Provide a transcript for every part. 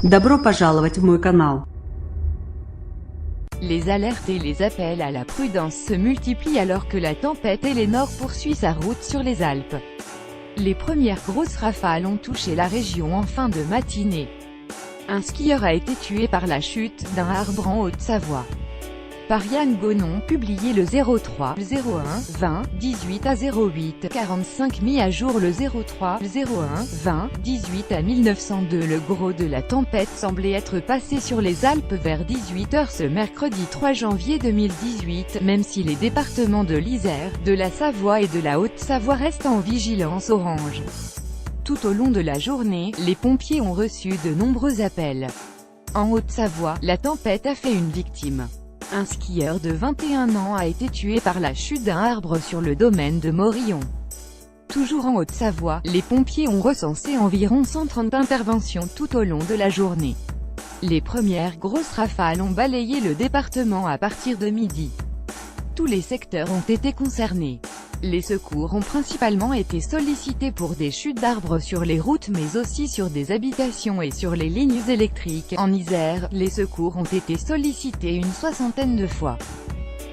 Добро пожаловать в мой канал. Les alertes et les appels à la prudence se multiplient alors que la tempête Eleanor poursuit sa route sur les Alpes. Les premières grosses rafales ont touché la région en fin de matinée. Un skieur a été tué par la chute d'un arbre en Haute-Savoie. Par Yann Gonon, publié le 03 01 20 18 à 08 45, mis à jour le 03 01 20 18 à 1902. Le gros de la tempête semblait être passé sur les Alpes vers 18 h ce mercredi 3 janvier 2018, même si les départements de l'Isère, de la Savoie et de la Haute-Savoie restent en vigilance orange. Tout au long de la journée, les pompiers ont reçu de nombreux appels. En Haute-Savoie, la tempête a fait une victime. Un skieur de 21 ans a été tué par la chute d'un arbre sur le domaine de Morillon. Toujours en Haute-Savoie, les pompiers ont recensé environ 130 interventions tout au long de la journée. Les premières grosses rafales ont balayé le département à partir de midi. Tous les secteurs ont été concernés. Les secours ont principalement été sollicités pour des chutes d'arbres sur les routes mais aussi sur des habitations et sur les lignes électriques. En Isère, les secours ont été sollicités une soixantaine de fois.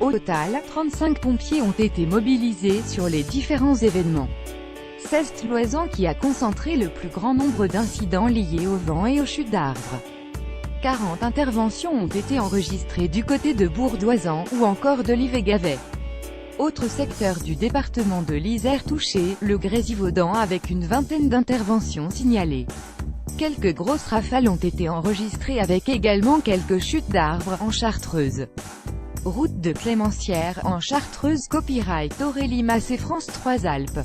Au total, 35 pompiers ont été mobilisés sur les différents événements. C'est Loisan qui a concentré le plus grand nombre d'incidents liés au vent et aux chutes d'arbres. 40 interventions ont été enregistrées du côté de Bourdoisan ou encore de Livet-Gavet. Autre secteur du département de l'Isère touché, le Grésivaudan avec une vingtaine d'interventions signalées. Quelques grosses rafales ont été enregistrées avec également quelques chutes d'arbres en Chartreuse. Route de Clémencière, en Chartreuse. Copyright Aurélie Massé, France 3 Alpes.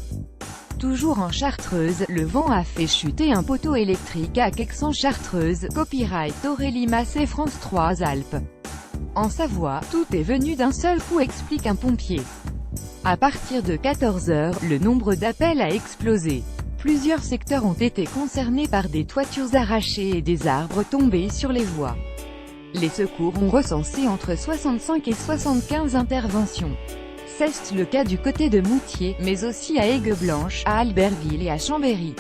Toujours en Chartreuse, le vent a fait chuter un poteau électrique à Queix-en-Chartreuse. Copyright Aurélie Massé, France 3 Alpes. En Savoie, tout est venu d'un seul coup, explique un pompier. À partir de 14 h, le nombre d'appels a explosé. Plusieurs secteurs ont été concernés par des toitures arrachées et des arbres tombés sur les voies. Les secours ont recensé entre 65 et 75 interventions. C'est le cas du côté de Moutier, mais aussi à Aigueblanche, à Albertville et à Chambéry.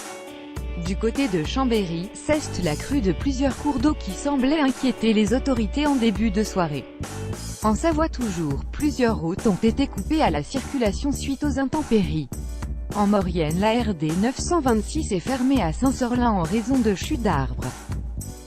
Du côté de Chambéry, c'est la crue de plusieurs cours d'eau qui semblait inquiéter les autorités en début de soirée. En Savoie toujours, plusieurs routes ont été coupées à la circulation suite aux intempéries. En Maurienne, la RD 926 est fermée à Saint-Sorlin en raison de chutes d'arbres.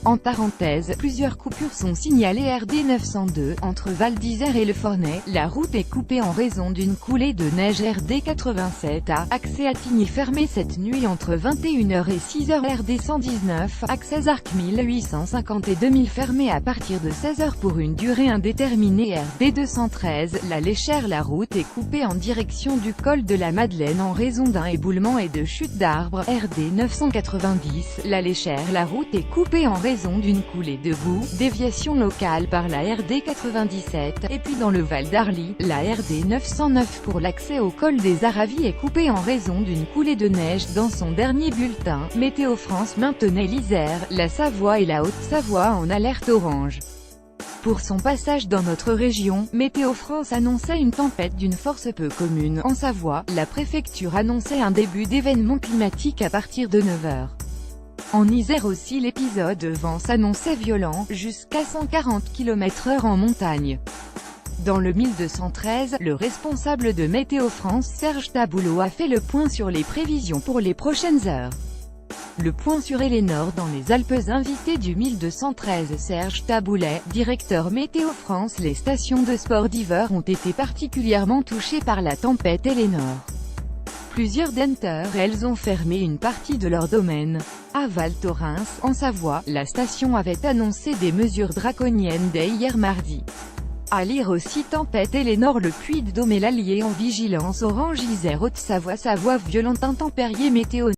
En parenthèse, plusieurs coupures sont signalées RD 902, entre Val d'Isère et Le Fornay. La route est coupée en raison d'une coulée de neige. RD 87A, accès à Tigny fermé cette nuit entre 21 h et 6 h. RD 119, accès Arc 1850 et 2000 fermé à partir de 16 h pour une durée indéterminée. RD 213, la Léchère. La route est coupée en direction du col de la Madeleine en raison d'un éboulement et de chute d'arbres. RD 990, la Léchère. La route est coupée en raison d'une coulée de boue, déviation locale par la RD 97, et puis dans le Val d'Arly, la RD 909 pour l'accès au col des Aravis est coupée en raison d'une coulée de neige. Dans son dernier bulletin, Météo France maintenait l'Isère, la Savoie et la Haute-Savoie en alerte orange. Pour son passage dans notre région, Météo France annonçait une tempête d'une force peu commune. En Savoie, la préfecture annonçait un début d'événement climatique à partir de 9 h. En Isère aussi, l'épisode vent s'annonçait violent, jusqu'à 140 km/h en montagne. Dans le 1213, le responsable de Météo France, Serge Taboulot, a fait le point sur les prévisions pour les prochaines heures. Le point sur Eleanor dans les Alpes. Invité du 1213, Serge Taboulet, directeur Météo France. Les stations de sport d'hiver ont été particulièrement touchées par la tempête Eleanor. Plusieurs d'entre elles ont fermé une partie de leur domaine. À Val Thorens, en Savoie, la station avait annoncé des mesures draconiennes dès hier mardi. À lire aussi tempête Eleanor. Le Puy-de-Dôme et l'Allier en vigilance orange. Isère, Haute-Savoie, Savoie violente intempéries. Météo